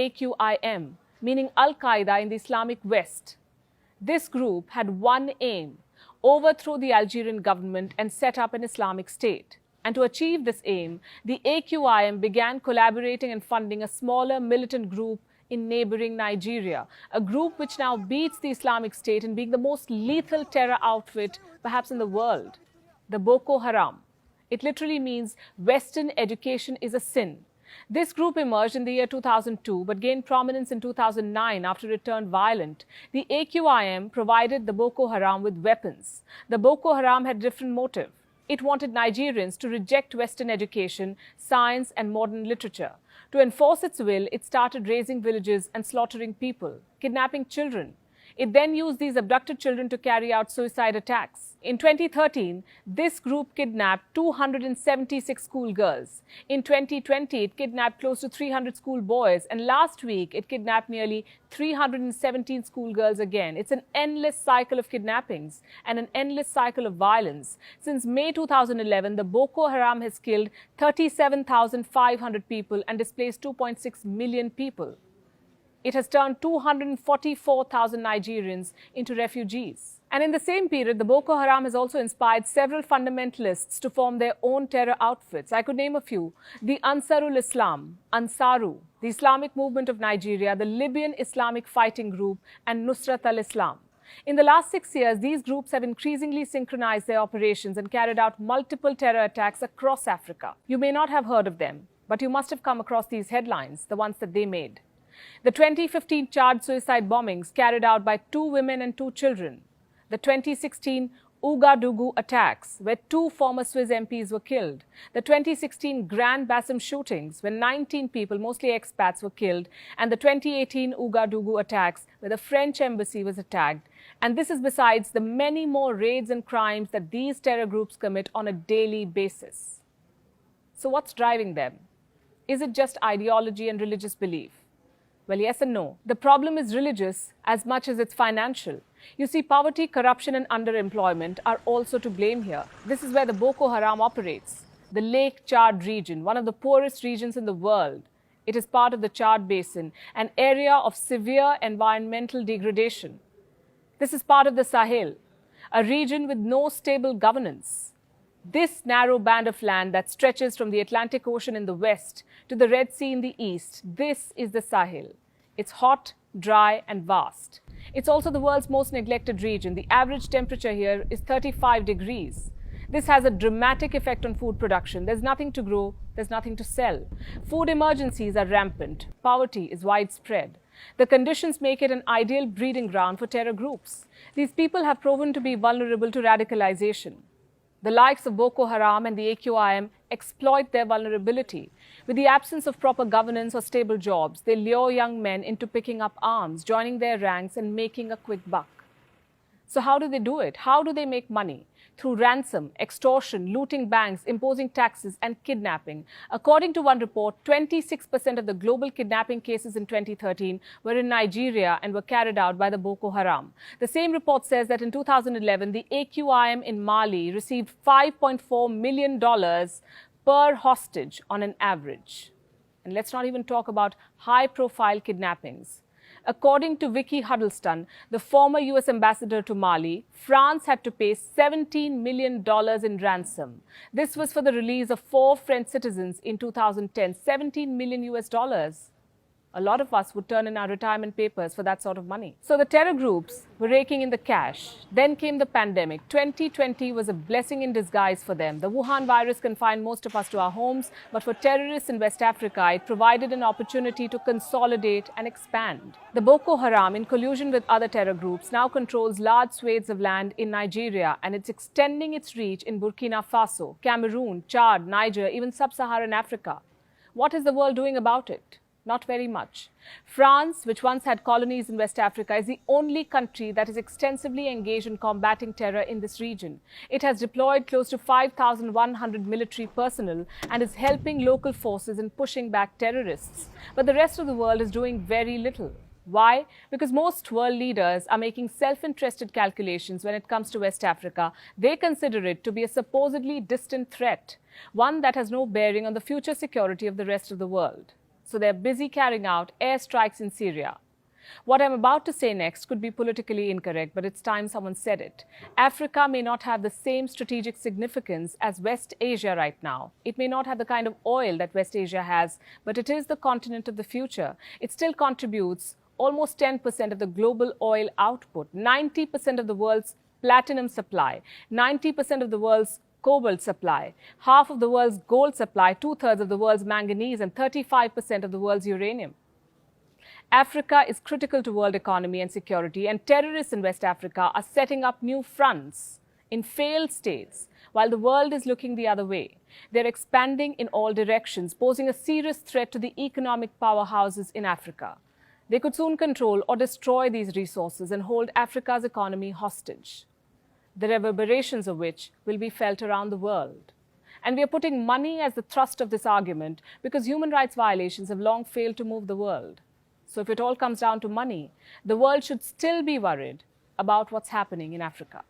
AQIM, meaning Al-Qaeda in the Islamic West. This group had one aim: overthrow the Algerian government and set up an Islamic State. And to achieve this aim, the AQIM began collaborating and funding a smaller militant group in neighboring Nigeria, a group which now beats the Islamic State in being the most lethal terror outfit perhaps in the world, the Boko Haram. It literally means Western education is a sin. This group emerged in the year 2002 but gained prominence in 2009 after it turned violent. The AQIM provided the Boko Haram with weapons. The Boko Haram had a different motive. It wanted Nigerians to reject Western education, science, and modern literature. To enforce its will, it started razing villages and slaughtering people, kidnapping children. It then used these abducted children to carry out suicide attacks. In 2013, this group kidnapped 276 schoolgirls. In 2020, it kidnapped close to 300 schoolboys, and last week, it kidnapped nearly 317 schoolgirls again. It's an endless cycle of kidnappings and an endless cycle of violence. Since May 2011, the Boko Haram has killed 37,500 people and displaced 2.6 million people. It has turned 244,000 Nigerians into refugees. And in the same period, the Boko Haram has also inspired several fundamentalists to form their own terror outfits. I could name a few: the Ansarul Islam, Ansaru, the Islamic Movement of Nigeria, the Libyan Islamic Fighting Group, and Nusrat al-Islam. In the last 6 years, these groups have increasingly synchronized their operations and carried out multiple terror attacks across Africa. You may not have heard of them, but you must have come across these headlines, the ones that they made. The 2015 Chad suicide bombings carried out by 2 women and 2 children. The 2016 Ouagadougou attacks, where 2 former Swiss MPs were killed. The 2016 Grand Bassam shootings, where 19 people, mostly expats, were killed. And the 2018 Ouagadougou attacks, where the French embassy was attacked. And this is besides the many more raids and crimes that these terror groups commit on a daily basis. So what's driving them? Is it just ideology and religious belief? Well, yes and no. The problem is religious as much as it's financial. You see, poverty, corruption, and underemployment are also to blame here. This is where the Boko Haram operates. The Lake Chad region, one of the poorest regions in the world. It is part of the Chad Basin, an area of severe environmental degradation. This is part of the Sahel, a region with no stable governance. This narrow band of land that stretches from the Atlantic Ocean in the west to the Red Sea in the east, this is the Sahel. It's hot, dry, and vast. It's also the world's most neglected region. The average temperature here is 35 degrees. This has a dramatic effect on food production. There's nothing to grow, there's nothing to sell. Food emergencies are rampant. Poverty is widespread. The conditions make it an ideal breeding ground for terror groups. These people have proven to be vulnerable to radicalization. The likes of Boko Haram and the AQIM exploit their vulnerability. With the absence of proper governance or stable jobs, they lure young men into picking up arms, joining their ranks, and making a quick buck. So how do they do it? How do they make money? Through ransom, extortion, looting banks, imposing taxes, and kidnapping. According to one report, 26% of the global kidnapping cases in 2013 were in Nigeria and were carried out by the Boko Haram. The same report says that in 2011, the AQIM in Mali received $5.4 million per hostage on an average. And let's not even talk about high-profile kidnappings. According to Vicky Huddleston, the former US ambassador to Mali, France had to pay $17 million in ransom. This was for the release of 4 French citizens in 2010, $17 million US. A lot of us would turn in our retirement papers for that sort of money. So the terror groups were raking in the cash. Then came the pandemic. 2020 was a blessing in disguise for them. The Wuhan virus confined most of us to our homes, but for terrorists in West Africa, it provided an opportunity to consolidate and expand. The Boko Haram, in collusion with other terror groups, now controls large swathes of land in Nigeria, and it's extending its reach in Burkina Faso, Cameroon, Chad, Niger, even sub-Saharan Africa. What is the world doing about it? Not very much. France, which once had colonies in West Africa, is the only country that is extensively engaged in combating terror in this region. It has deployed close to 5,100 military personnel and is helping local forces in pushing back terrorists. But the rest of the world is doing very little. Why? Because most world leaders are making self-interested calculations when it comes to West Africa. They consider it to be a supposedly distant threat, one that has no bearing on the future security of the rest of the world. so they're busy carrying out airstrikes in Syria. What I'm about to say next could be politically incorrect, but it's time someone said it. Africa may not have the same strategic significance as West Asia right now. It may not have the kind of oil that West Asia has, but it is the continent of the future. It still contributes almost 10% of the global oil output, 90% of the world's platinum supply, 90% of the world's cobalt supply, half of the world's gold supply, 2/3 of the world's manganese, and 35% of the world's uranium. Africa is critical to world economy and security, and terrorists in West Africa are setting up new fronts in failed states while the world is looking the other way. They're expanding in all directions, posing a serious threat to the economic powerhouses in Africa. They could soon control or destroy these resources and hold Africa's economy hostage, the reverberations of which will be felt around the world. And we are putting money as the thrust of this argument because human rights violations have long failed to move the world. So if it all comes down to money, the world should still be worried about what's happening in Africa.